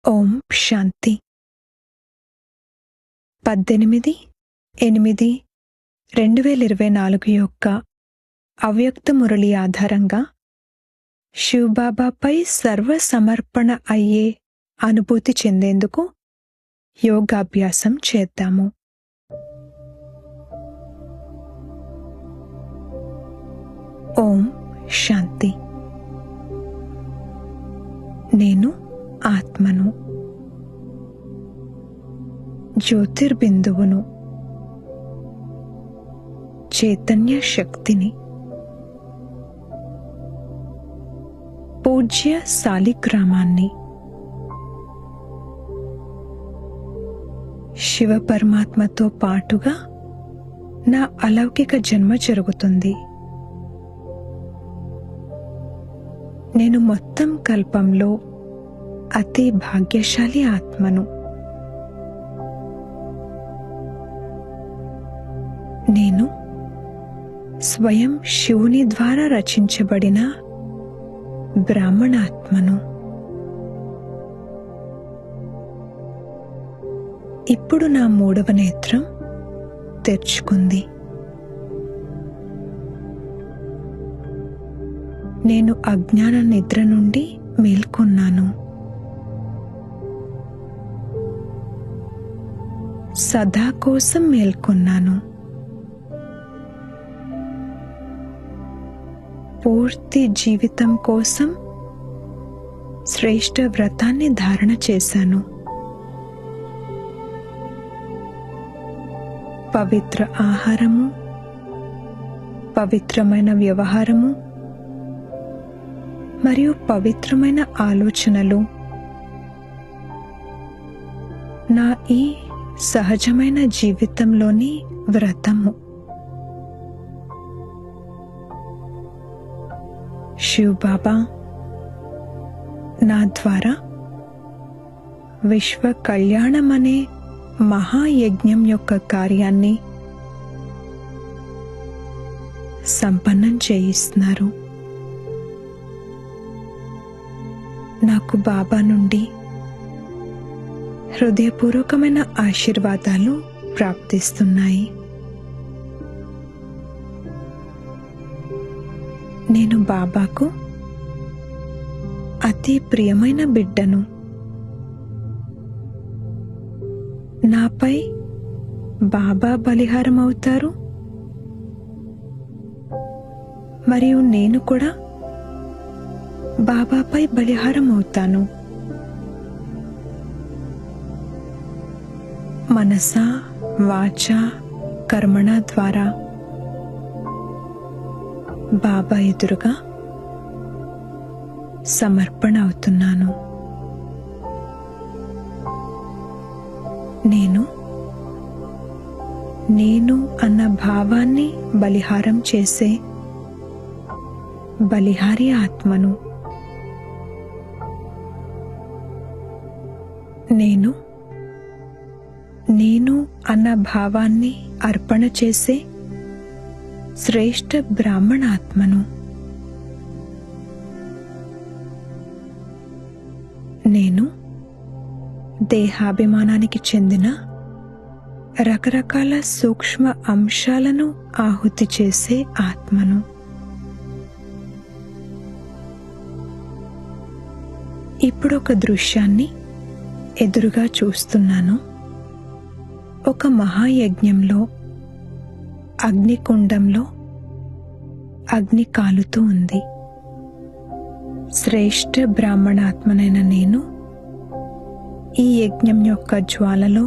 ఓం శాంతి. 18/8/2024 యొక్క అవ్యక్త మురళి ఆధారంగా శివబాబాపై సర్వసమర్పణ అయ్యే అనుభూతి చెందేందుకు యోగాభ్యాసం చేద్దాము. ఓం శాంతి. నేను ఆత్మను, జ్యోతిర్బిందువును, చైతన్య శక్తిని. పూజ్య సాలిగ్రామాన్ని. శివ పరమాత్మతో పాటుగా నా అలౌకిక జన్మ జరుగుతుంది. నేను మొత్తం కల్పంలో అతి భాగ్యశాలి ఆత్మను. నేను స్వయం శివుని ద్వారా రచించబడిన బ్రాహ్మణాత్మను. ఇప్పుడు నా మూడవ నేత్రం తెరుచుకుంది. నేను అజ్ఞాన నిద్ర నుండి మేల్కొన్నాను. సదా కోసం మేల్కొన్నాను. పూర్తి జీవితం కోసం శ్రేష్ఠ వ్రతాన్ని ధారణ చేశాను. పవిత్ర ఆహారము, పవిత్రమైన వ్యవహారము మరియు పవిత్రమైన ఆలోచనలు నా ఈ సహజమైన జీవితంలోని వ్రతము. శివబాబా నా ద్వారా విశ్వ కళ్యాణం అనే మహాయజ్ఞం యొక్క కార్యాన్ని సంపన్నం చేయిస్తున్నారు. నాకు బాబా నుండి హృదయపూర్వకమైన ఆశీర్వాదాలు ప్రాప్తిస్తున్నాయి. నేను బాబాకు అతి ప్రియమైన బిడ్డను. నాపై బాబా బలిహారం అవుతారు మరియు నేను కూడా బాబాపై బలిహారం అవుతాను. మనస, వాచ, కర్మణ ద్వారా బాబా ఎదురుగా సమర్పణ అవుతున్నాను. నేను అన్న భావాన్ని బలిహారం చేసే బలిహారి ఆత్మను. నేను అన్న భావాన్ని అర్పణ చేసే శ్రేష్ఠ బ్రాహ్మణాత్మను. నేను దేహాభిమానానికి చెందిన రకరకాల సూక్ష్మ అంశాలను ఆహుతి చేసే ఆత్మను. ఇప్పుడు ఒక దృశ్యాన్ని ఎదురుగా చూస్తున్నాను. ఒక మహాయజ్ఞంలో అగ్నికుండంలో అగ్ని కాలుతూ ఉంది. శ్రేష్ఠ బ్రాహ్మణాత్మనైన నేను ఈ యజ్ఞం యొక్క జ్వాలలో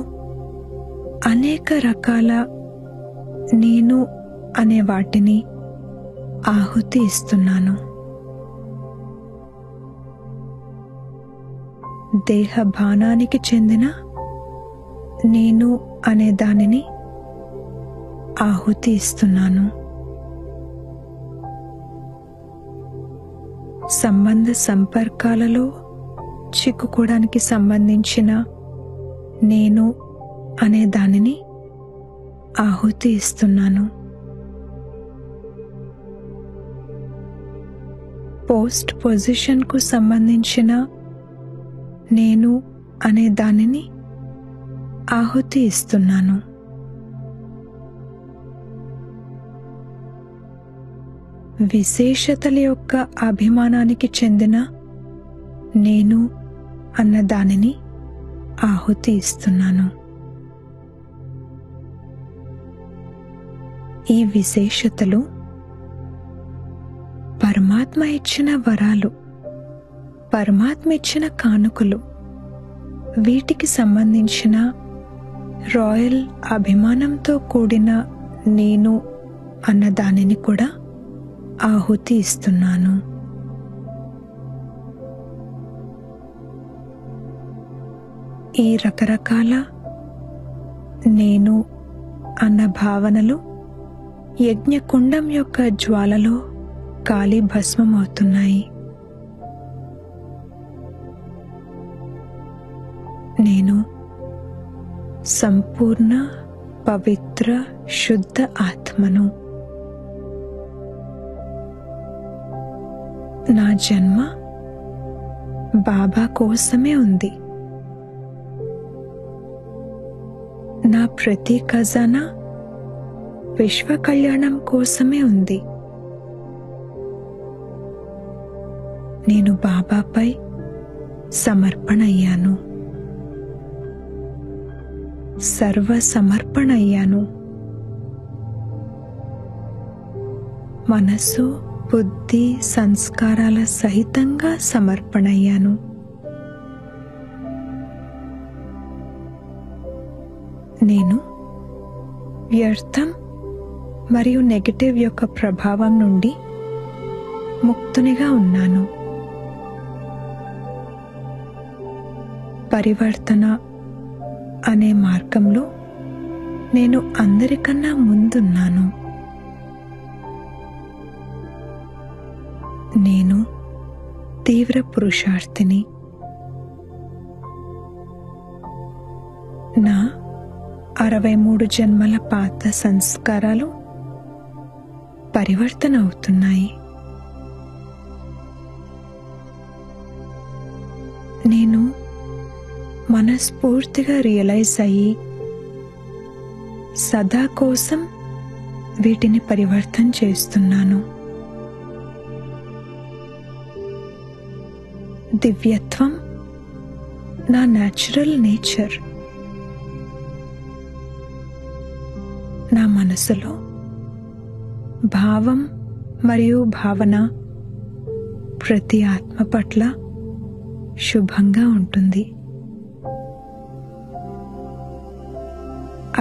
అనేక రకాల నేను అనే వాటిని ఆహుతి ఇస్తున్నాను. దేహభానానికి చెందిన నేను అనే దానిని ఆహుతి ఇస్తున్నాను. సంబంధ సంపర్కాలలో చిక్కుకోవడానికి సంబంధించిన నేను అనే దానిని ఆహుతి ఇస్తున్నాను. పోస్ట్ పొజిషన్కు సంబంధించిన నేను అనే దానిని ఆహుతి ఇస్తున్నాను. విశేషతల యొక్క అభిమానానికి చెందిన నేను అన్న దానిని ఆహుతి ఇస్తున్నాను. ఈ విశేషతలు పరమాత్మ ఇచ్చిన వరాలు, పరమాత్మ ఇచ్చిన కానుకలు. వీటికి సంబంధించిన రాయల్ అభిమానంతో కూడిన నేను అన్న దానిని కూడా ఆహుతి ఇస్తున్నాను. ఈ రకరకాల నేను అన్న భావనలు యజ్ఞకుండం యొక్క జ్వాలలో కాలి భస్మమవుతున్నాయి. నేను సంపూర్ణ పవిత్ర శుద్ధ ఆత్మను. నా జన్మ బాబా కోసమే ఉంది. నా ప్రతి ఖజానా విశ్వ కళ్యాణం కోసమే ఉంది. నేను బాబాపై సమర్పణ అయ్యాను, సర్వ సమర్పణ అయ్యాను. మనసు, బుద్ధి, సంస్కారాల సహితంగా సమర్పణ అయ్యాను. నేను వ్యర్థం మరియు నెగటివ్ యొక్క ప్రభావం నుండి ముక్తునిగా ఉన్నాను. పరివర్తన అనే మార్గంలో నేను అందరికన్నా ముందున్నాను. నేను తీవ్ర పురుషార్థిని. నా 63 జన్మల పాత సంస్కారాలు పరివర్తన అవుతున్నాయి. నేను మనస్ఫూర్తిగా రియలైజ్ అయ్యి సదా కోసం వీటిని పరివర్తన చేస్తున్నాను. దివ్యత్వం నా న్యాచురల్ నేచర్. నా మనసులో భావం మరియు భావన ప్రతి ఆత్మ పట్ల శుభంగా ఉంటుంది.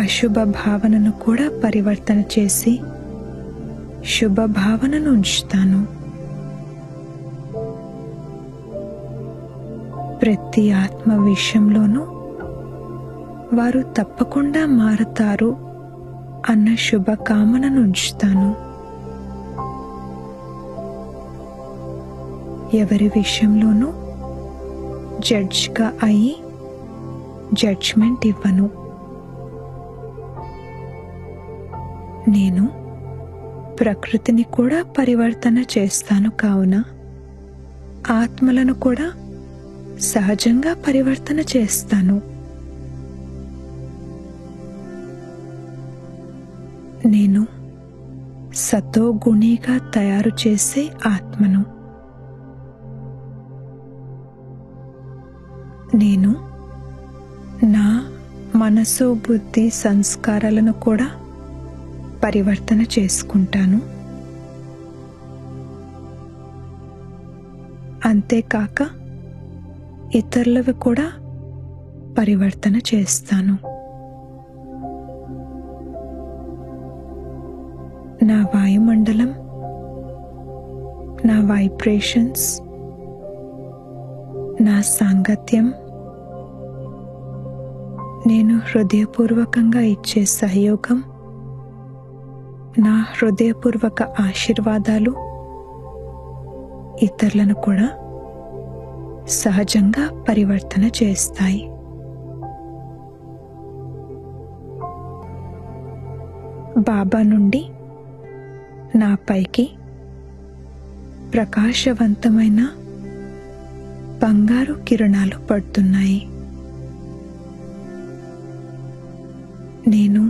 అశుభ భావనను కూడా పరివర్తన చేసి శుభ భావనను ఉంచుతాను. ప్రతి ఆత్మ విషయంలోనూ వారు తప్పకుండా మారతారు అన్న శుభకామనను ఉంచుతాను. ఎవరి విషయంలోనూ జడ్జ్గా అయి జడ్జ్మెంట్ ఇవ్వను. నేను ప్రకృతిని కూడా పరివర్తన చేస్తాను. కావున ఆత్మలను కూడా సహజంగా పరివర్తన చేస్తాను. నేను సతోగుణిగా తయారు చేసే ఆత్మను. నేను నా మనసు, బుద్ధి, సంస్కారాలను కూడా పరివర్తన చేసుకుంటాను. అంతేకాక ఇతరులవి కూడా పరివర్తన చేస్తాను. నా వాయుమండలం, నా వైబ్రేషన్స్, నా సాంగత్యం, నేను హృదయపూర్వకంగా ఇచ్చే సహయోగం, నా హృదయపూర్వక ఆశీర్వాదాలు ఇతరులను కూడా సహజంగా పరివర్తన చేస్తాయి. బాబా నుండి నాపైకి ప్రకాశవంతమైన బంగారు కిరణాలు పడుతున్నాయి. నేను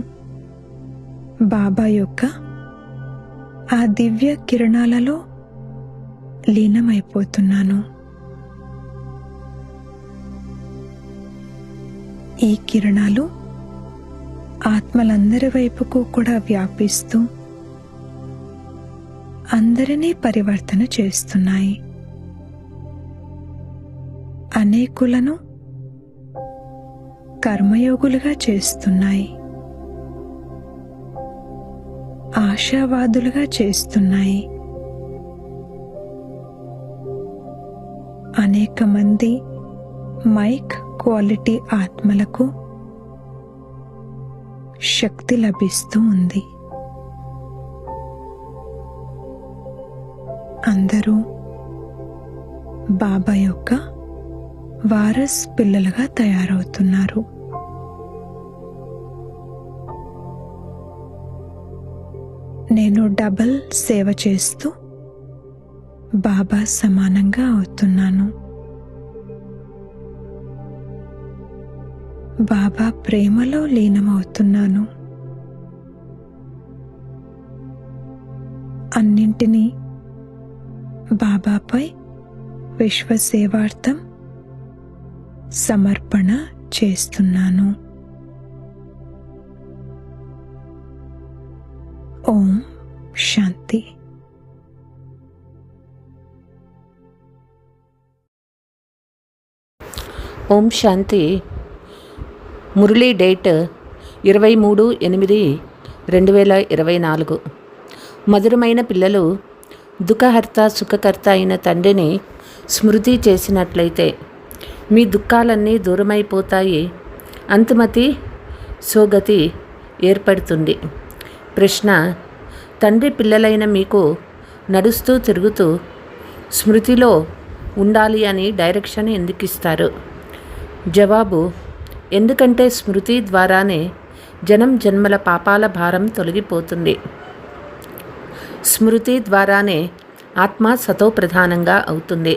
బాబా యొక్క ఆ దివ్య కిరణాలలో లీనమైపోతున్నాను. ఈ కిరణాలు ఆత్మలందరి వైపుకు కూడా వ్యాపిస్తూ అందరినీ పరివర్తన చేస్తున్నాయి. అనేకులను కర్మయోగులుగా చేస్తున్నాయి, ఆశావాదులుగా చేస్తున్నాయి. అనేక మంది మైక్ క్వాలిటీ ఆత్మలకు శక్తి లభిస్తూ ఉంది. అందరూ బాబా యొక్క వారస్ పిల్లలుగా తయారవుతున్నారు. నేను డబల్ సేవ చేస్తూ బాబా సమానంగా అవుతున్నాను. బాబా ప్రేమలో లీనమవుతున్నాను. అన్నింటినీ బాబాపై విశ్వసేవార్థం సమర్పణ చేస్తున్నాను. ఓం శాంతి. ఓం శాంతి. మురళీ డేట్ 23/8/2024. మధురమైన పిల్లలు, దుఃఖహర్త సుఖకర్త అయిన తండ్రిని స్మృతి చేసినట్లయితే మీ దుఃఖాలన్నీ దూరమైపోతాయి. అంతిమతి సోగతి ఏర్పడుతుంది. ప్రశ్న: తండ్రి పిల్లలైన మీకు నడుస్తూ తిరుగుతూ స్మృతిలో ఉండాలి అని డైరెక్షన్ ఎందుకు ఇస్తారు? జవాబు: ఎందుకంటే స్మృతి ద్వారానే జన్మల పాపాల భారం తొలగిపోతుంది. స్మృతి ద్వారానే ఆత్మ సతోప్రధానంగా అవుతుంది.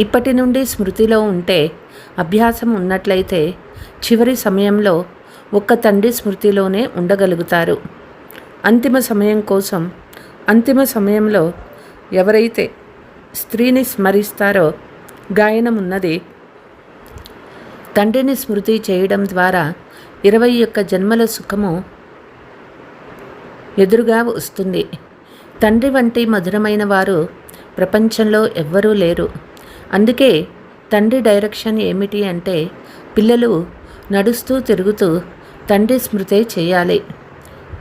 ఇప్పటి నుండి స్మృతిలో ఉంటే, అభ్యాసం ఉన్నట్లయితే చివరి సమయంలో ఒక్క తండ్రి స్మృతిలోనే ఉండగలుగుతారు. అంతిమ సమయం కోసం అంతిమ సమయంలో ఎవరైతే స్త్రీని స్మరిస్తారో గాయనం ఉన్నది. తండ్రిని స్మృతి చేయడం ద్వారా 21 జన్మల సుఖము ఎదురుగా వస్తుంది. తండ్రి వంటి మధురమైన వారు ప్రపంచంలో ఎవ్వరూ లేరు. అందుకే తండ్రి డైరెక్షన్ ఏమిటి అంటే, పిల్లలు నడుస్తూ తిరుగుతూ తండ్రి స్మృతే చేయాలి.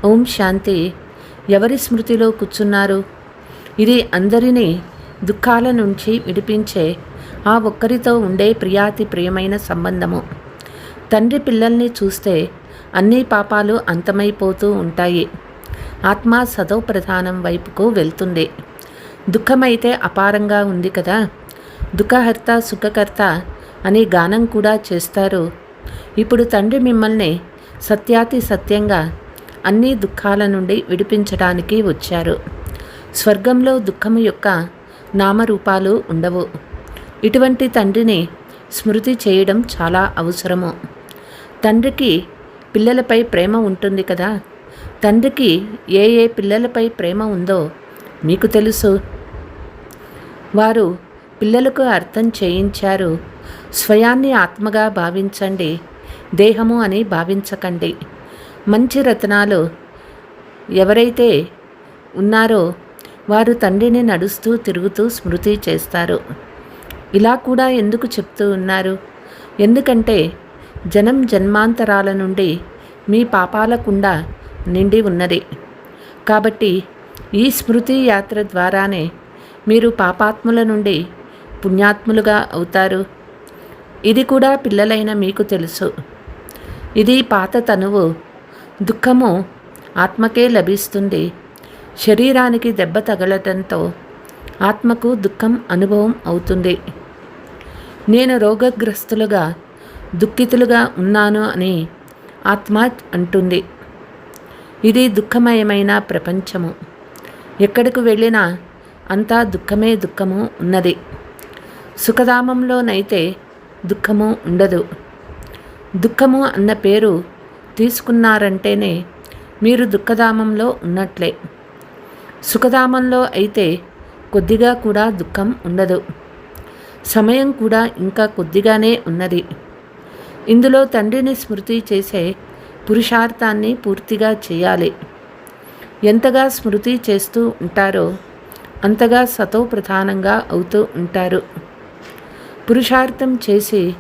ఓం శాంతి. ఎవరి స్మృతిలో కూర్చున్నారు? ఇది అందరినీ దుఃఖాల నుంచి విడిపించే ఆ ఒక్కరితో ఉండే ప్రియాతి ప్రియమైన సంబంధము. తండ్రి పిల్లల్ని చూస్తే అన్ని పాపాలు అంతమైపోతూ ఉంటాయి. ఆత్మ సతోప్రధానం వైపుకు వెళ్తుంది. దుఃఖమైతే అపారంగా ఉంది కదా. దుఃఖహర్త సుఖకర్త అని గానం కూడా చేస్తారు. ఇప్పుడు తండ్రి మిమ్మల్ని సత్యాతి సత్యంగా అన్ని దుఃఖాల నుండి విడిపించడానికి వచ్చారు. స్వర్గంలో దుఃఖము యొక్క నామరూపాలు ఉండవు. ఇటువంటి తండ్రిని స్మృతి చేయడం చాలా అవసరము. తండ్రికి పిల్లలపై ప్రేమ ఉంటుంది కదా. తండ్రికి ఏ పిల్లలపై ప్రేమ ఉందో మీకు తెలుసు. వారు పిల్లలకు అర్థం చేయించారు. స్వయాన్ని ఆత్మగా భావించండి, దేహము అని భావించకండి. మంచి రత్నాలు ఎవరైతే ఉన్నారో వారు తండ్రిని నడుస్తూ తిరుగుతూ స్మృతి చేస్తారు. ఇలా కూడా ఎందుకు చెప్తూ ఉన్నారు? ఎందుకంటే జన్మాంతరాల నుండి మీ పాపాల కుండ నిండి ఉన్నది. కాబట్టి ఈ స్మృతి యాత్ర ద్వారానే మీరు పాపాత్ముల నుండి పుణ్యాత్ములుగా అవుతారు. ఇది కూడా పిల్లలైన మీకు తెలుసు. ఇది పాత తనువు. దుఃఖము ఆత్మకే లభిస్తుంది. శరీరానికి దెబ్బ తగలటంతో ఆత్మకు దుఃఖం అనుభవం అవుతుంది. నేను రోగగ్రస్తులుగా దుఃఖితులుగా ఉన్నాను అని ఆత్మ అంటుంది. ఇది దుఃఖమయమైన ప్రపంచము. ఎక్కడికి వెళ్ళినా అంతా దుఃఖము ఉన్నది. సుఖధామంలోనైతే దుఃఖము ఉండదు. దుఃఖము అన్న పేరు తీసుకున్నారంటేనే మీరు దుఃఖధామంలో ఉన్నట్లే. సుఖధామంలో అయితే కొద్దిగా కూడా దుఃఖం ఉండదు. సమయం కూడా ఇంకా కొద్దిగానే ఉన్నది. ఇందులో తండ్రిని స్మృతి చేసే పురుషార్థాన్ని పూర్తిగా చేయాలి. ఎంతగా స్మృతి చేస్తూ ఉంటారో అంతగా సతో ప్రధానంగా అవుతూ ఉంటారు. పురుషార్థం చేసి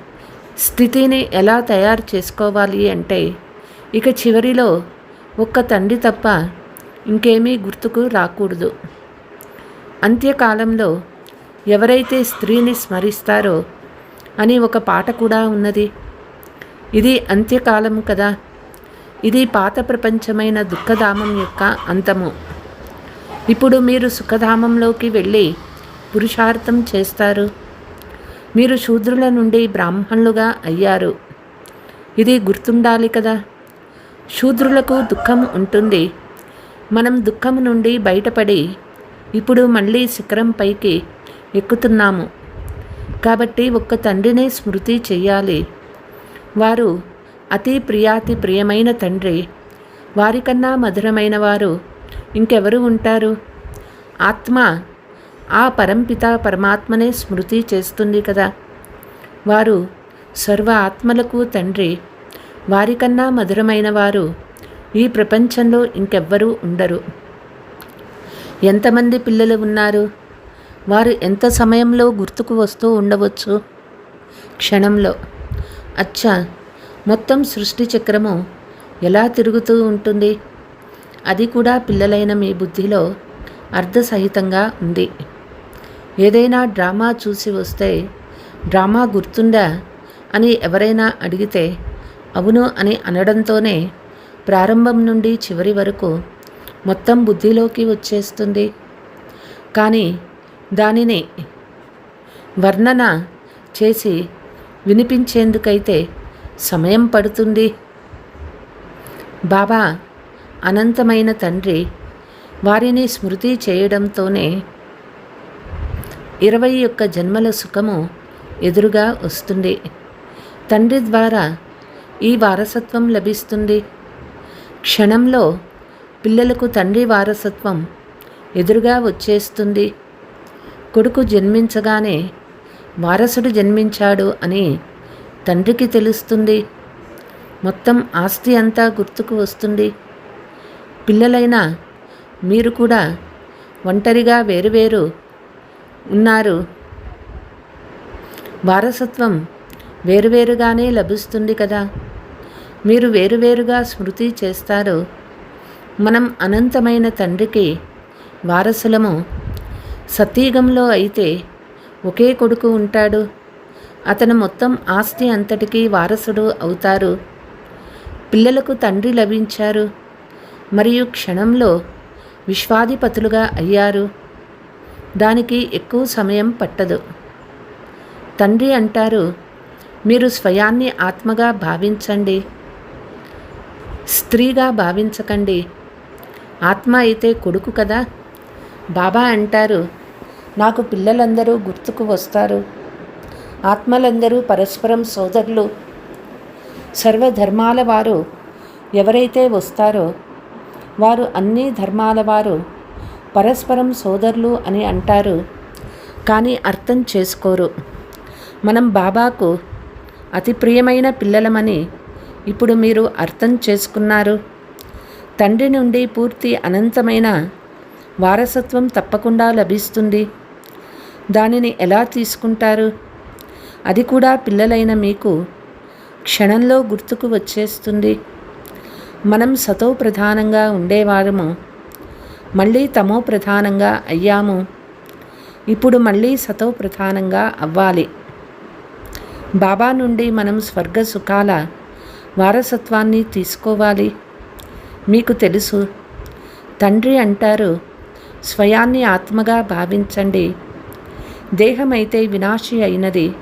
స్థితిని ఎలా తయారు చేసుకోవాలి అంటే ఇక చివరిలో ఒక్క తండ్రి తప్ప ఇంకేమీ గుర్తుకు రాకూడదు. అంత్యకాలంలో ఎవరైతే స్త్రీని స్మరిస్తారో అని ఒక పాట కూడా ఉన్నది. ఇది అంత్యకాలం కదా. ఇది పాత ప్రపంచమైన దుఃఖధామం యొక్క అంతము. ఇప్పుడు మీరు సుఖధామంలోకి వెళ్ళి పురుషార్థం చేస్తారు. మీరు శూద్రుల నుండి బ్రాహ్మణులుగా అయ్యారు. ఇది గుర్తుండాలి కదా. శూద్రులకు దుఃఖం ఉంటుంది. మనం దుఃఖం నుండి బయటపడి ఇప్పుడు మళ్ళీ శిఖరం పైకి ఎక్కుతున్నాము. కాబట్టి ఒక్క తండ్రినే స్మృతి చెయ్యాలి. వారు అతి ప్రియాతి ప్రియమైన తండ్రి. వారికన్నా మధురమైన వారు ఇంకెవరు ఉంటారు? ఆత్మ ఆ పరంపిత పరమాత్మనే స్మృతి చేస్తుంది కదా. వారు సర్వ ఆత్మలకు తండ్రి. వారికన్నా మధురమైన వారు ఈ ప్రపంచంలో ఇంకెవ్వరూ ఉండరు. ఎంతమంది పిల్లలు ఉన్నారు? వారు ఎంత సమయంలో గుర్తుకు వస్తూ ఉండవచ్చు? క్షణంలో. అచ్చా, మొత్తం సృష్టి చక్రము ఎలా తిరుగుతూ ఉంటుంది? అది కూడా పిల్లలైన మీ బుద్ధిలో అర్ధసహితంగా ఉంది. ఏదైనా డ్రామా చూసి వస్తే డ్రామా గుర్తుందా అని ఎవరైనా అడిగితే అవును అని అనడంతోనే ప్రారంభం నుండి చివరి వరకు మొత్తం బుద్ధిలోకి వచ్చేస్తుంది. కానీ దానిని వర్ణన చేసి వినిపించేందుకైతే సమయం పడుతుంది. బాబా అనంతమైన తండ్రి. వారిని స్మృతి చేయడంతోనే 21 జన్మల సుఖము ఎదురుగా వస్తుంది. తండ్రి ద్వారా ఈ వారసత్వం లభిస్తుంది. క్షణంలో పిల్లలకు తండ్రి వారసత్వం ఎదురుగా వచ్చేస్తుంది. కొడుకు జన్మించగానే వారసుడు జన్మించాడు అని తండ్రికి తెలుస్తుంది. మొత్తం ఆస్తి అంతా గుర్తుకు వస్తుంది. పిల్లలైన మీరు కూడా ఒంటరిగా వేరువేరు ఉన్నారు. వారసత్వం వేరువేరుగానే లభిస్తుంది కదా. మీరు వేరువేరుగా స్మృతి చేస్తారు. మనం అనంతమైన తండ్రికి వారసులము. సతీగంలో అయితే ఒకే కొడుకు ఉంటాడు. అతను మొత్తం ఆస్తి అంతటికీ వారసుడు అవుతారు. పిల్లలకు తండ్రి లభించారు మరియు క్షణంలో విశ్వాధిపతులుగా అయ్యారు. దానికి ఎక్కువ సమయం పట్టదు. తండ్రి అంటారు, మీరు స్వయాన్ని ఆత్మగా భావించండి, స్త్రీగా భావించకండి. ఆత్మ అయితే కొడుకు కదా. బాబా అంటారు, నాకు పిల్లలందరూ గుర్తుకు వస్తారు. ఆత్మలందరూ పరస్పరం సోదరులు. సర్వధర్మాల వారు ఎవరైతే వస్తారో వారు అన్ని ధర్మాల వారు పరస్పరం సోదరులు అని అంటారు. కానీ అర్థం చేసుకోరు. మనం బాబాకు అతి ప్రియమైన పిల్లలమని ఇప్పుడు మీరు అర్థం చేసుకున్నారు. తండ్రి నుండి పూర్తి అనంతమైన వారసత్వం తప్పకుండా లభిస్తుంది. దానిని ఎలా తీసుకుంటారు? అది కూడా పిల్లలైన మీకు క్షణంలో గుర్తుకు వచ్చేస్తుంది. మనం సతో ప్రధానంగా ఉండేవారము, మళ్ళీ తమో ప్రధానంగా అయ్యాము. ఇప్పుడు మళ్ళీ సతో ప్రధానంగా అవ్వాలి. బాబా నుండి మనం స్వర్గ సుఖాల వారసత్వాన్ని తీసుకోవాలి. మీకు తెలుసు, తండ్రి అంటారు, స్వయాన్ని ఆత్మగా భావించండి. దేహమైతే వినాశి అయినది.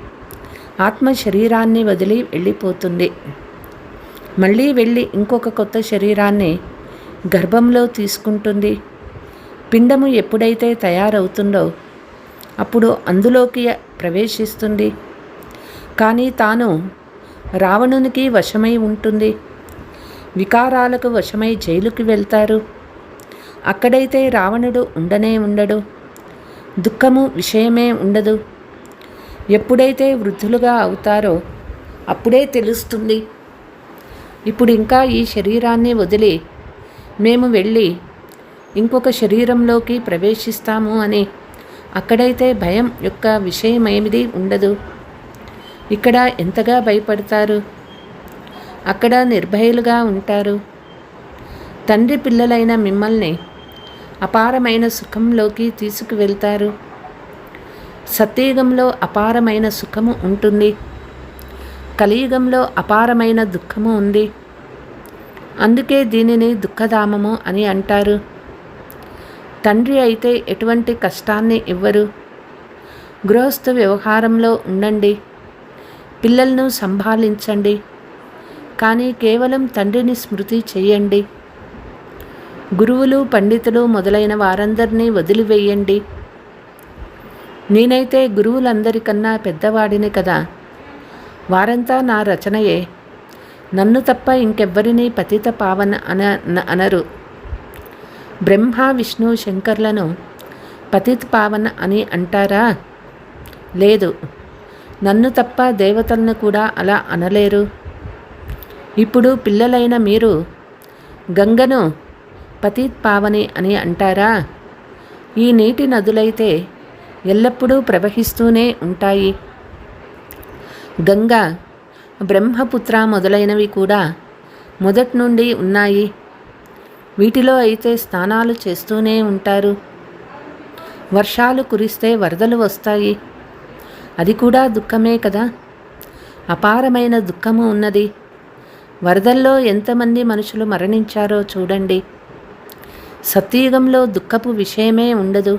ఆత్మ శరీరాన్ని వదిలి వెళ్ళిపోతుంది. మళ్ళీ వెళ్ళి ఇంకొక కొత్త శరీరాన్ని గర్భంలో తీసుకుంటుంది. పిండము ఎప్పుడైతే తయారవుతుందో అప్పుడు అందులోకి ప్రవేశిస్తుంది. కానీ తాను రావణునికి వశమై ఉంటుంది. వికారాలకు వశమై జైలుకి వెళ్తారు. అక్కడైతే రావణుడు ఉండనే ఉండడు, దుఃఖము విషయమే ఉండదు. ఎప్పుడైతే వృద్ధులుగా అవుతారో అప్పుడే తెలుస్తుంది. ఇప్పుడు ఇంకా ఈ శరీరాన్ని వదిలి మేము వెళ్ళి ఇంకొక శరీరంలోకి ప్రవేశిస్తాము అని అక్కడైతే భయం యొక్క విషయమేమిది ఉండదు. ఇక్కడ ఎంతగా భయపడతారు, అక్కడ నిర్భయులుగా ఉంటారు. తండ్రి పిల్లలైన మిమ్మల్ని అపారమైన సుఖంలోకి తీసుకువెళ్తారు. సత్యయుగంలో అపారమైన సుఖము ఉంటుంది, కలియుగంలో అపారమైన దుఃఖము ఉంది. అందుకే దీనిని దుఃఖధామము అని అంటారు. తండ్రి అయితే ఎటువంటి కష్టాన్ని ఇవ్వరు. గృహస్థ వ్యవహారంలో ఉండండి, పిల్లలను సంభాళించండి, కానీ కేవలం తండ్రిని స్మృతి చేయండి. గురువులు, పండితులు మొదలైన వారందరినీ వదిలివేయండి. నేనైతే గురువులందరికన్నా పెద్దవాడిని కదా, వారంతా నా రచనయే, నన్ను తప్ప ఇంకెవ్వరినీ పతిత పావన అనరు. బ్రహ్మ, విష్ణు, శంకర్లను పతిత పావన అని అంటారా? లేదు, నన్ను తప్ప దేవతలను కూడా అలా అనలేరు. ఇప్పుడు పిల్లలైన మీరు గంగను పతిత్ పావని అని అంటారా? ఈ నీటి నదులైతే ఎల్లప్పుడూ ప్రవహిస్తూనే ఉంటాయి. గంగా, బ్రహ్మపుత్ర మొదలైనవి కూడా మొదటి నుండి ఉన్నాయి. వీటిలో అయితే స్నానాలు చేస్తూనే ఉంటారు. వర్షాలు కురిస్తే వరదలు వస్తాయి, అది కూడా దుఃఖమే కదా. అపారమైన దుఃఖము ఉన్నది. వరదల్లో ఎంతమంది మనుషులు మరణించారో చూడండి. సత్యయుగంలో దుఃఖపు విషయమే ఉండదు.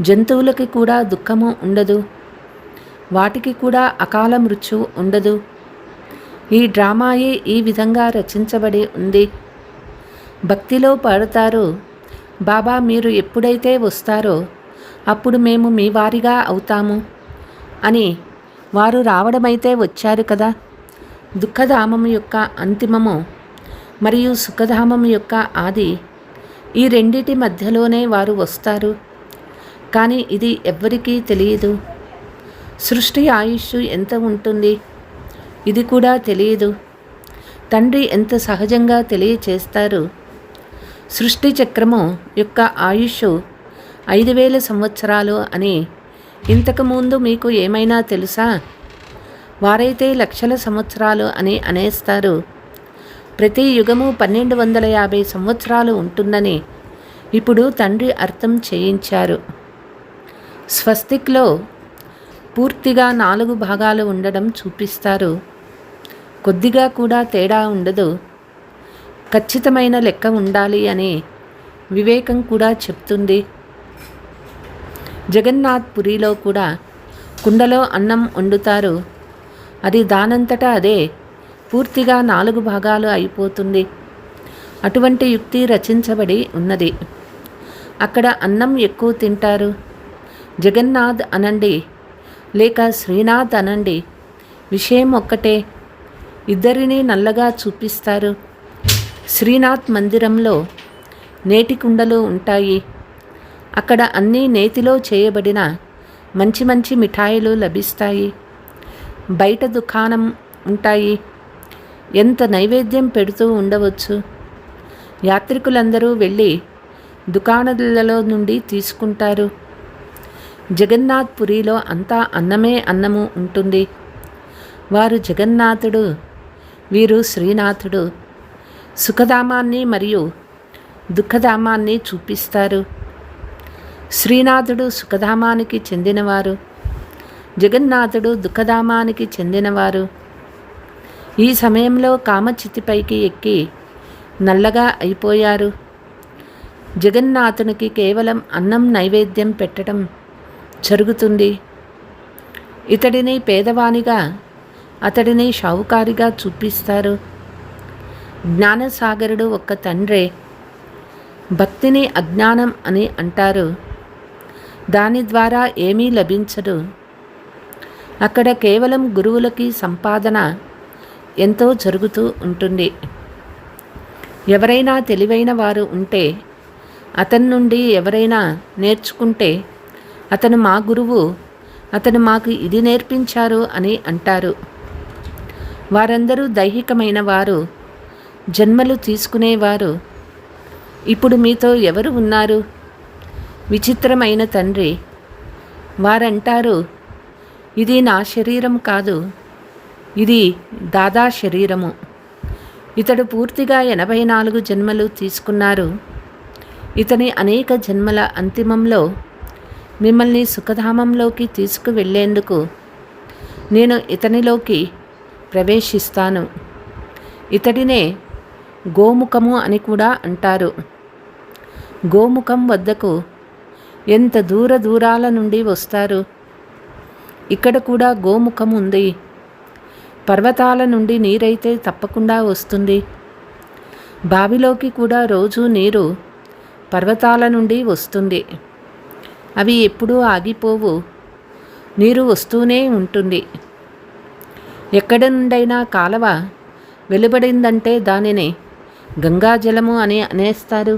జంతువులకి కూడా దుఃఖము ఉండదు, వాటికి కూడా అకాల మృత్యువు ఉండదు. ఈ డ్రామాయే ఈ విధంగా రచించబడి ఉంది. భక్తిలో పాడుతారు, బాబా మీరు ఎప్పుడైతే వస్తారో అప్పుడు మేము మీ వారిగా అవుతాము అని. వారు రావడమైతే వచ్చారు కదా. దుఃఖధామము యొక్క అంతిమము మరియు సుఖధామము యొక్క ఆది, ఈ రెండిటి మధ్యలోనే వారు వస్తారు. కానీ ఇది ఎవ్వరికీ తెలియదు. సృష్టి ఆయుష్ ఎంత ఉంటుంది ఇది కూడా తెలియదు. తండ్రి ఎంత సహజంగా తెలియచేస్తారు. సృష్టి చక్రము యొక్క ఆయుష్ 5000 సంవత్సరాలు అని. ఇంతకుముందు మీకు ఏమైనా తెలుసా? వారైతే లక్షల సంవత్సరాలు అని అనేస్తారు. ప్రతి యుగము 1250 సంవత్సరాలు ఉంటుందని ఇప్పుడు తండ్రి అర్థం చేయించారు. స్వస్తిక్లో పూర్తిగా 4 భాగాలు ఉండడం చూపిస్తారు. కొద్దిగా కూడా తేడా ఉండదు. ఖచ్చితమైన లెక్క ఉండాలి అని వివేకం కూడా చెప్తుంది. జగన్నాథ్ పురిలో కూడా కుండలో అన్నం వండుతారు. అది దానంతటా అదే పూర్తిగా 4 భాగాలు అయిపోతుంది. అటువంటి యుక్తి రచించబడి ఉన్నది. అక్కడ అన్నం ఎక్కువ తింటారు. జగన్నాథ్ అనండి లేక శ్రీనాథ్ అనండి, విషయం ఒక్కటే. ఇద్దరిని నల్లగా చూపిస్తారు. శ్రీనాథ్ మందిరంలో నేటి కుండలు ఉంటాయి. అక్కడ అన్నీ నేతిలో చేయబడిన మంచి మంచి మిఠాయిలు లభిస్తాయి. బయట దుకాణం ఉంటాయి. ఎంత నైవేద్యం పెడుతూ ఉండవచ్చు. యాత్రికులందరూ వెళ్ళి దుకాణాలలో నుండి తీసుకుంటారు. జగన్నాథ్ పురిలో అంతా అన్నమే అన్నము ఉంటుంది. వారు జగన్నాథుడు, వీరు శ్రీనాథుడు. సుఖధామాన్ని మరియు దుఃఖధామాన్ని చూపిస్తారు. శ్రీనాథుడు సుఖధామానికి చెందినవారు, జగన్నాథుడు దుఃఖధామానికి చెందినవారు. ఈ సమయంలో కామచితిపైకి ఎక్కి నల్లగా అయిపోయారు. జగన్నాథునికి కేవలం అన్నం నైవేద్యం పెట్టడం జరుగుతుంది. ఇతడిని పేదవానిగా, అతడిని షావుకారిగా చూపిస్తారు. జ్ఞానసాగరుడు ఒక్క తండ్రే. భక్తిని అజ్ఞానం అని అంటారు. దాని ద్వారా ఏమీ లభించదు. అక్కడ కేవలం గురువులకి సంపాదన ఎంతో జరుగుతూ ఉంటుంది. ఎవరైనా తెలివైన వారు ఉంటే, అతని నుండి ఎవరైనా నేర్చుకుంటే, అతను మా గురువు, అతను మాకు ఇది నేర్పించారు అని అంటారు. వారందరూ దైహికమైన వారు, జన్మలు తీసుకునేవారు. ఇప్పుడు మీతో ఎవరు ఉన్నారు? విచిత్రమైన తండ్రి. వారంటారు, ఇది నా శరీరం కాదు, ఇది దాదా శరీరము. ఇతడు పూర్తిగా 84 జన్మలు తీసుకున్నారు. ఇతని అనేక జన్మల అంతిమంలో మిమ్మల్ని సుఖధామంలోకి తీసుకువెళ్ళేందుకు నేను ఇతనిలోకి ప్రవేశిస్తాను. ఇతడినే గోముఖము అని కూడా అంటారు. గోముఖం వద్దకు ఎంత దూరాల నుండి వస్తారు. ఇక్కడ కూడా గోముఖం ఉంది. పర్వతాల నుండి నీరైతే తప్పకుండా వస్తుంది. బావిలోకి కూడా రోజు నీరు పర్వతాల నుండి వస్తుంది. అవి ఎప్పుడూ ఆగిపోవు, నీరు వస్తూనే ఉంటుంది. ఎక్కడి నుండైనా కాలవ వెలువడిందంటే దానిని గంగాజలము అని అనేస్తారు.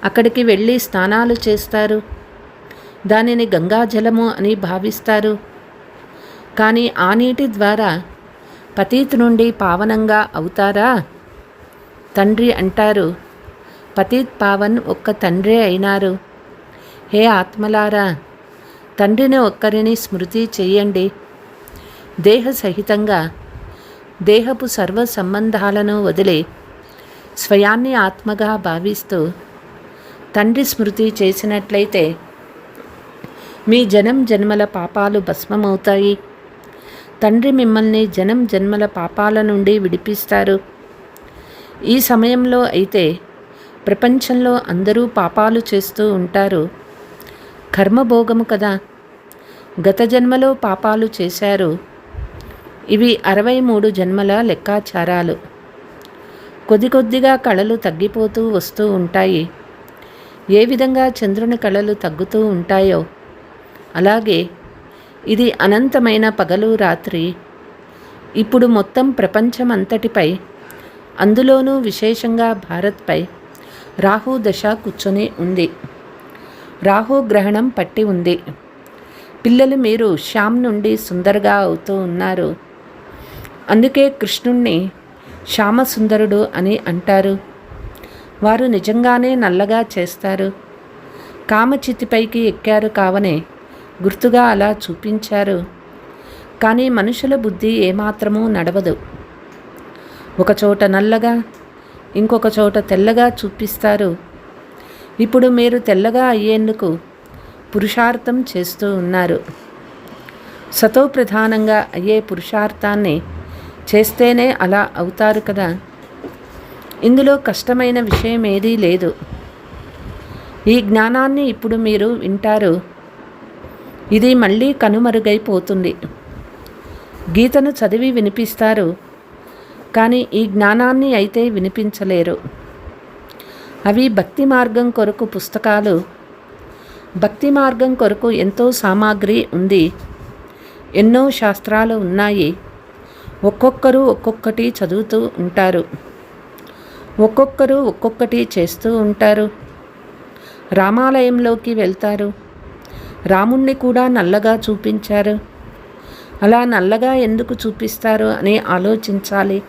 అక్కడికి వెళ్ళి స్నానాలు చేస్తారు. దానిని గంగాజలము అని భావిస్తారు. కానీ ఆ నీటి ద్వారా పతీత్ నుండి పావనంగా అవుతారా? తండ్రి అంటారు, పతీత్ పావన్ ఒక్క తండ్రే అయినారు. హే ఆత్మలారా, తండ్రిని ఒక్కరిని స్మృతి చెయ్యండి. దేహ సహితంగా దేహపు సర్వ సంబంధాలను వదిలి స్వయాన్ని ఆత్మగా భావిస్తూ తండ్రి స్మృతి చేసినట్లయితే మీ జనం జన్మల పాపాలు భస్మమవుతాయి. తండ్రి మిమ్మల్ని జనం జన్మల పాపాల నుండి విడిపిస్తారు. ఈ సమయంలో అయితే ప్రపంచంలో అందరూ పాపాలు చేస్తూ ఉంటారు. కర్మభోగము కదా. గత జన్మలో పాపాలు చేశారు. ఇవి 63 జన్మల లెక్కాచారాలు. కొద్దిగా కళలు తగ్గిపోతూ వస్తూ ఉంటాయి. ఏ విధంగా చంద్రుని కళలు తగ్గుతూ ఉంటాయో అలాగే ఇది అనంతమైన పగలు రాత్రి. ఇప్పుడు మొత్తం ప్రపంచమంతటిపై, అందులోనూ విశేషంగా భారత్పై రాహు దశ కూర్చొని ఉంది. రాహు గ్రహణం పట్టి ఉంది. పిల్లలు మీరు శ్యామ్ నుండి సుందర్గా అవుతూ ఉన్నారు. అందుకే కృష్ణుణ్ణి శ్యామసుందరుడు అని అంటారు. వారు నిజంగానే నల్లగా చేస్తారు. కామచితిపైకి ఎక్కారు కావనే గుర్తుగా అలా చూపించారు. కానీ మనుషుల బుద్ధి ఏమాత్రమూ నడవదు. ఒకచోట నల్లగా, ఇంకొక చోట తెల్లగా చూపిస్తారు. ఇప్పుడు మీరు తెల్లగా అయ్యేందుకు పురుషార్థం చేస్తూ ఉన్నారు. సతో ప్రధానంగా అయ్యే పురుషార్థాన్ని చేస్తేనే అలా అవుతారు కదా. ఇందులో కష్టమైన విషయం ఏదీ లేదు. ఈ జ్ఞానాన్ని ఇప్పుడు మీరు వింటారు. ఇది మళ్ళీ కనుమరుగైపోతుంది. గీతను చదివి వినిపిస్తారు, కానీ ఈ జ్ఞానాన్ని అయితే వినిపించలేరు. అవి భక్తి మార్గం కొరకు పుస్తకాలు. భక్తి మార్గం కొరకు ఎంతో సామాగ్రి ఉంది. ఎన్నో శాస్త్రాలు ఉన్నాయి. ఒక్కొక్కరు ఒక్కొక్కటి చదువుతూ ఉంటారు. ఒక్కొక్కరు ఒక్కొక్కటి చేస్తూ ఉంటారు. రామాలయంలోకి వెళ్తారు. రాముణ్ణి కూడా నల్లగా చూపించారు. అలా నల్లగా ఎందుకు చూపిస్తారు అని ఆలోచించాలి.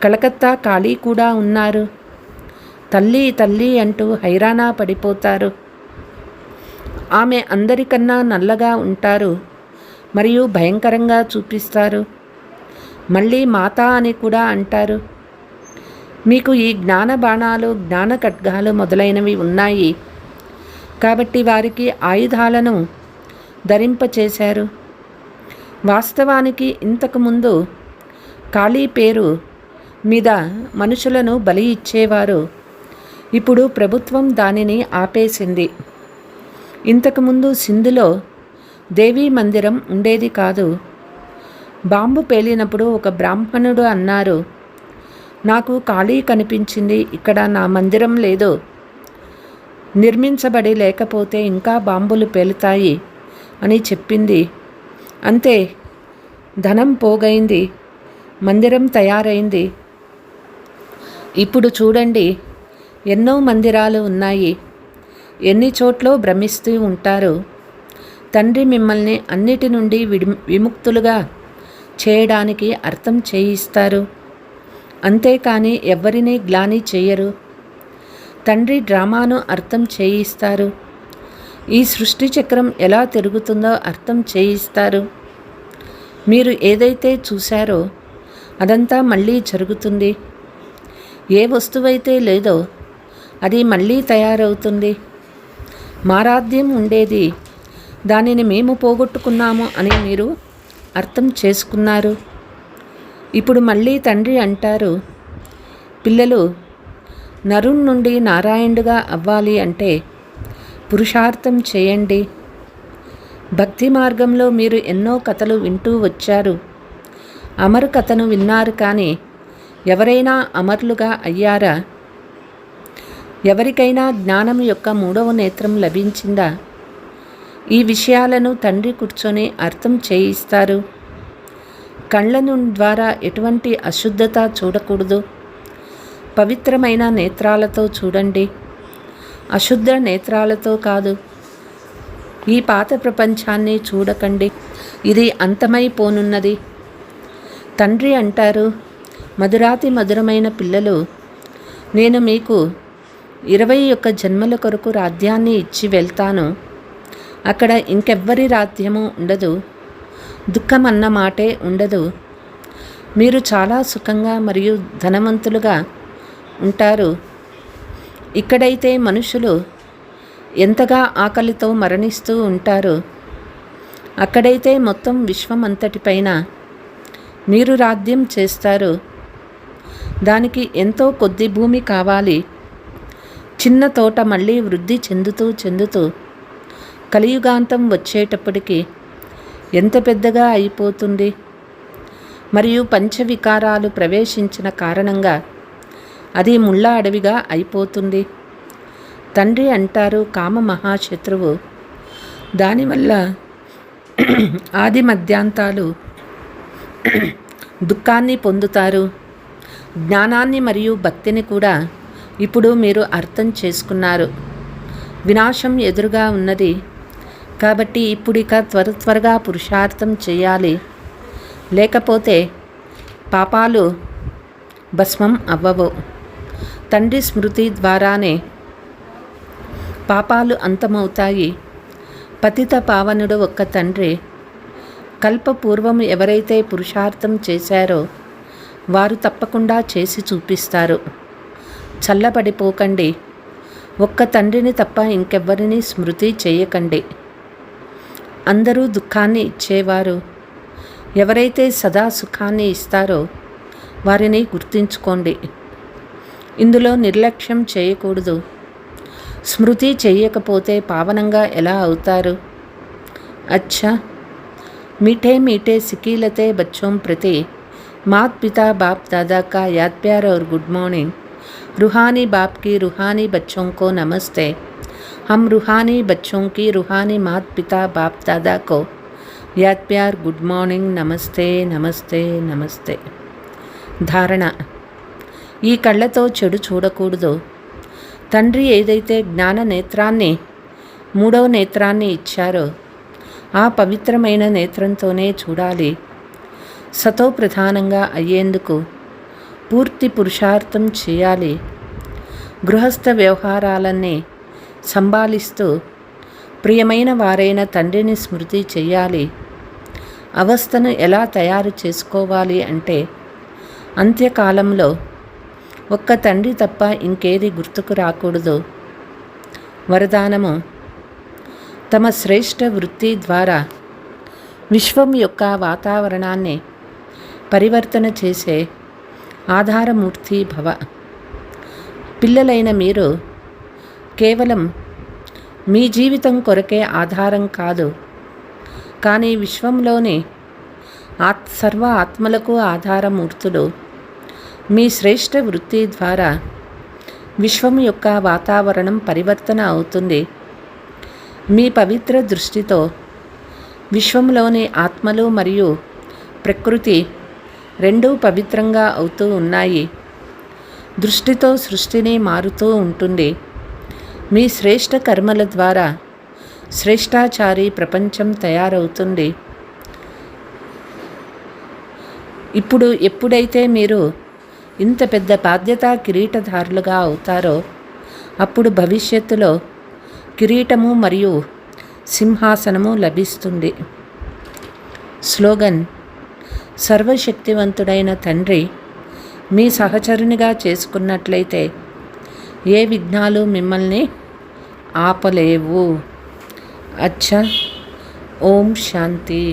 కలకత్తా కాళీ కూడా ఉన్నారు. తల్లి తల్లి అంటూ హైరానా పడిపోతారు. ఆమె అందరికన్నా నల్లగా ఉంటారు మరియు భయంకరంగా చూపిస్తారు. మళ్ళీ మాత అని కూడా అంటారు. మీకు ఈ జ్ఞాన బాణాలు, జ్ఞాన ఖడ్గాలు మొదలైనవి ఉన్నాయి కాబట్టి వారికి ఆయుధాలను ధరింపచేశారు. వాస్తవానికి ఇంతకుముందు కాళీ పేరు మీద మనుషులను బలి ఇచ్చేవారు. ఇప్పుడు ప్రభుత్వం దానిని ఆపేసింది. ఇంతకుముందు సింధులో దేవీ మందిరం ఉండేది కాదు. బాంబు పేలినప్పుడు ఒక బ్రాహ్మణుడు అన్నారు, నాకు కాళీ కనిపించింది, ఇక్కడ నా మందిరం లేదు. నిర్మించబడి లేకపోతే ఇంకా బాంబులు పేలుతాయి అని చెప్పింది. అంతే, ధనం పోగైంది, మందిరం తయారైంది. ఇప్పుడు చూడండి, ఎన్నో మందిరాలు ఉన్నాయి. ఎన్ని చోట్ల భ్రమిస్తూ ఉంటారు. తండ్రి మిమ్మల్ని అన్నిటి నుండి విముక్తులుగా చేయడానికి అర్థం చేయిస్తారు. అంతేకాని ఎవరినీ గ్లాని చేయరు. తండ్రి డ్రామాను అర్థం చేయిస్తారు. ఈ సృష్టి చక్రం ఎలా తిరుగుతుందో అర్థం చేయిస్తారు. మీరు ఏదైతే చూశారో అదంతా మళ్ళీ జరుగుతుంది. ఏ వస్తువైతే లేదో అది మళ్ళీ తయారవుతుంది. మారాధ్యం ఉండేది, దానిని మేము పోగొట్టుకున్నాము అని మీరు అర్థం చేసుకున్నారు. ఇప్పుడు మళ్ళీ తండ్రి అంటారు, పిల్లలు, నరుణ్ నుండి నారాయణుడుగా అవ్వాలి అంటే పురుషార్థం చేయండి. భక్తి మార్గంలో మీరు ఎన్నో కథలు వింటూ వచ్చారు. అమరు కథను విన్నారు, కానీ ఎవరైనా అమరులుగా అయ్యారా? ఎవరికైనా జ్ఞానం యొక్క 3వ నేత్రం లభించిందా? ఈ విషయాలను తండ్రి కూర్చొని అర్థం చేయిస్తారు. కళ్ళను ద్వారా ఎటువంటి అశుద్ధత చూడకూడదు. పవిత్రమైన నేత్రాలతో చూడండి, అశుద్ధ నేత్రాలతో కాదు. ఈ పాత ప్రపంచాన్ని చూడకండి, ఇది అంతమైపోనున్నది. తండ్రి అంటారు, మధురాతి మధురమైన పిల్లలు, నేను మీకు 21 జన్మల కొరకు రాజ్యాన్ని ఇచ్చి వెళ్తాను. అక్కడ ఇంకెవ్వరి రాజ్యము ఉండదు. దుఃఖం అన్న మాటే ఉండదు. మీరు చాలా సుఖంగా మరియు ధనవంతులుగా ఉంటారు. ఇక్కడైతే మనుషులు ఎంతగా ఆకలితో మరణిస్తూ ఉంటారు. అక్కడైతే మొత్తం విశ్వం అంతటిపైన మీరు రాజ్యం చేస్తారు. దానికి ఎంతో కొద్ది భూమి కావాలి. చిన్న తోట మళ్ళీ వృద్ధి చెందుతూ కలియుగాంతం వచ్చేటప్పటికి ఎంత పెద్దగా అయిపోతుంది. మరియు పంచవికారాలు ప్రవేశించిన కారణంగా అది ముళ్ళ అడవిగా అయిపోతుంది. తండ్రి అంటారు, కామ మహాశత్రువు. దానివల్ల ఆది మధ్యాంతాలు దుఃఖాన్ని పొందుతారు. జ్ఞానాన్ని మరియు భక్తిని కూడా ఇప్పుడు మీరు అర్థం చేసుకున్నారు. వినాశం ఎదురుగా ఉన్నది కాబట్టి ఇప్పుడిక త్వరగా పురుషార్థం చేయాలి. లేకపోతే పాపాలు భస్మం అవ్వవు. తండ్రి స్మృతి ద్వారానే పాపాలు అంతమవుతాయి. పతిత పావనుడు ఒక్క తండ్రి. కల్పపూర్వం ఎవరైతే పురుషార్థం చేశారో వారు తప్పకుండా చేసి చూపిస్తారు. చల్లబడిపోకండి. ఒక్క తండ్రిని తప్ప ఇంకెవ్వరిని స్మృతి చేయకండి. అందరూ దుఃఖాన్ని ఇచ్చేవారు. ఎవరైతే సదా సుఖాన్ని ఇస్తారో వారిని గుర్తుంచుకోండి. ఇందులో నిర్లక్ష్యం చేయకూడదు. స్మృతి చేయకపోతే పావనంగా ఎలా అవుతారు? అచ్చా, मीठे मीठे सिकीलते बच्चों प्रति मात पिता बाप दादा का याद प्यार और गुड मॉर्निंग। रूहानी बाप की रूहानी बच्चों को नमस्ते। हम रूहानी बच्चों की रूहानी मात पिता बाप दादा को याद प्यार गुड मॉर्निंग, नमस्ते नमस्ते नमस्ते। ధారణ: ఈ కళ్ళతో చెడు చూడకూడదు. తండ్రి ఏదైతే జ్ఞాన నేత్రాన్ని 3వ నేత్రాన్ని ఇచ్చారో ఆ పవిత్రమైన నేత్రంతోనే చూడాలి. సతో ప్రధానంగా అయ్యేందుకు పూర్తి పురుషార్థం చేయాలి. గృహస్థ వ్యవహారాలన్నీ సంభాలిస్తూ ప్రియమైన వారైన తండ్రిని స్మృతి చేయాలి. అవస్థను ఎలా తయారు చేసుకోవాలి అంటే అంత్యకాలంలో ఒక్క తండ్రి తప్ప ఇంకేది గుర్తుకు రాకూడదు. వరదానము: తమ శ్రేష్ఠ వృత్తి ద్వారా విశ్వం యొక్క వాతావరణాన్ని పరివర్తన చేసే ఆధారమూర్తి భవ. పిల్లలైన మీరు కేవలం మీ జీవితం కొరకే ఆధారం కాదు, కానీ విశ్వంలోని సర్వ ఆత్మలకు ఆధారమూర్తులు. మీ శ్రేష్ఠ వృత్తి ద్వారా విశ్వం యొక్క వాతావరణం పరివర్తన అవుతుంది. మీ పవిత్ర దృష్టితో విశ్వంలోని ఆత్మలు మరియు ప్రకృతి రెండూ పవిత్రంగా అవుతూ ఉన్నాయి. దృష్టితో సృష్టిని మారుతూ ఉంటుంది. మీ శ్రేష్ఠ కర్మల ద్వారా శ్రేష్టాచారి ప్రపంచం తయారవుతుంది. ఎప్పుడైతే మీరు ఇంత పెద్ద బాధ్యతా కిరీటధారులుగా అవుతారో అప్పుడు భవిష్యత్తులో కిరీటము మరియు సింహాసనము లభిస్తుంది. స్లోగన్: సర్వశక్తివంతుడైన తండ్రి మీ సహచరునిగా చేసుకున్నట్లయితే ఏ విఘ్నాలు మిమ్మల్ని ఆపలేవు. అచ్చా. ఓం శాంతి.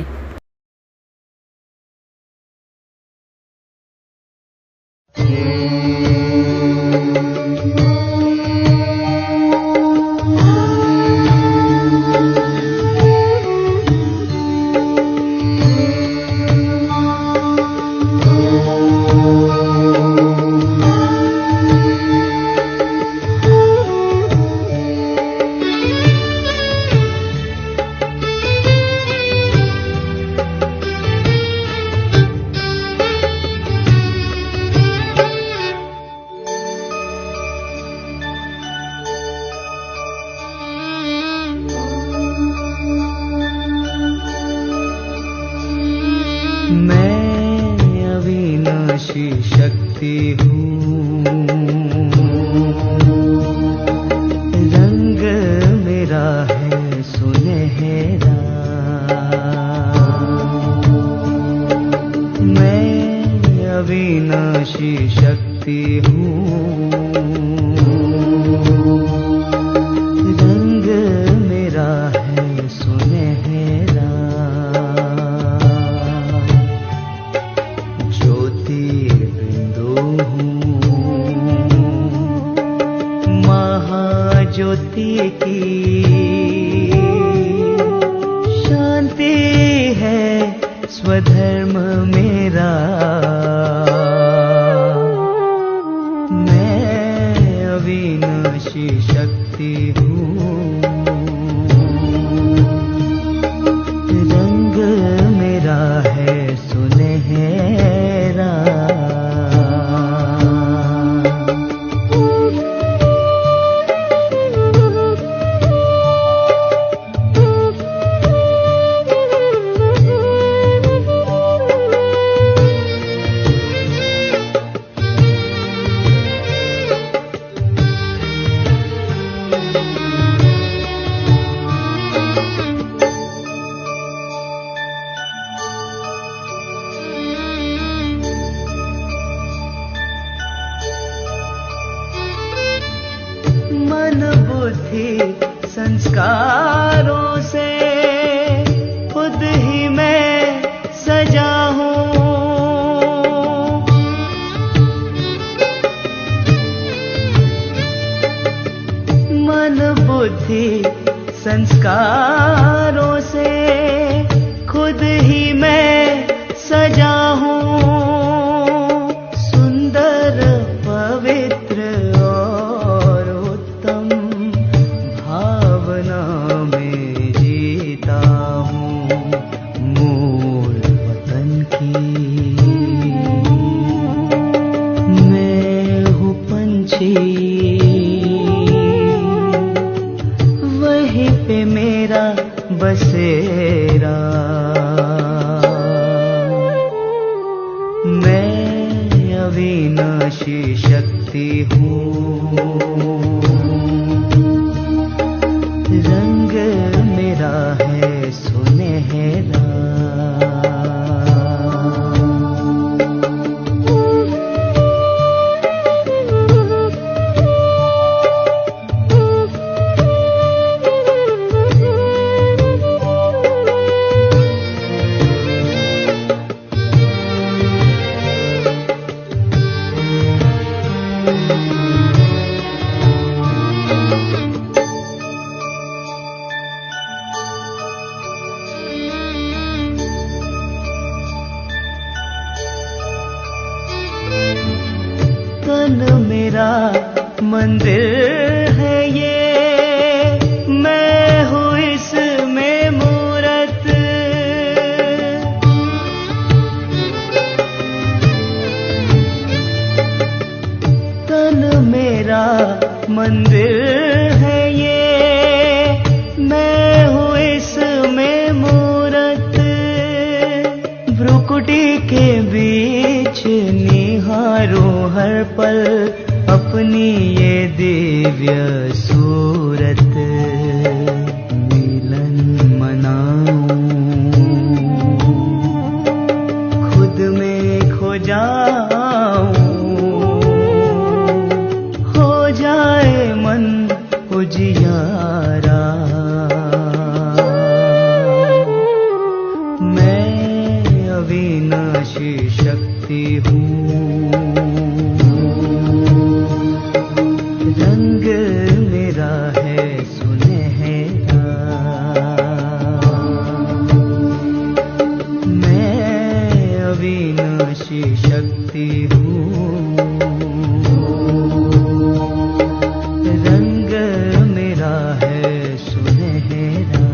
मैं अविनाशी शक्ति हूँ, रंग मेरा है सुनहरा। मैं अविनाशी शक्ति हूँ, रंग मेरा है सुनहरा। ज्योति की शांति है स्वधर्म मेरा। मैं अविनाशी शक्ति हूँ, रंग मेरा है सुनहरा। मन बुद्धि संस्कारों से खुद ही मैं सजा हूँ। मन बुद्धि संस्कारों से खुद ही मैं सजा हूँ। सुंदर पवित्र में जीता हूँ, मूल वतन की मैं हूँ पंछी। वहीं पे मेरा बसेरा। मैं अविनाशी शक्ति हूँ, रंग मेरा है सुनहरा। तन मेरा मंदिर है ये, मैं हूँ इसमें मूरत। मंदिर है ये, मैं हूँ इसमें मूरत। भ्रुकुटी के बीच निहारो हर पल अपनी ये दिव्य सूरत। मिलन मनाऊं, खुद में खो जाऊं, हो जाए मन उजियारा। मैं अविनाशी शक्ति हूँ, रंग मेरा है सुनहरा। मैं अविनाशी शक्ति हूँ, रंग मेरा है सुनहरा।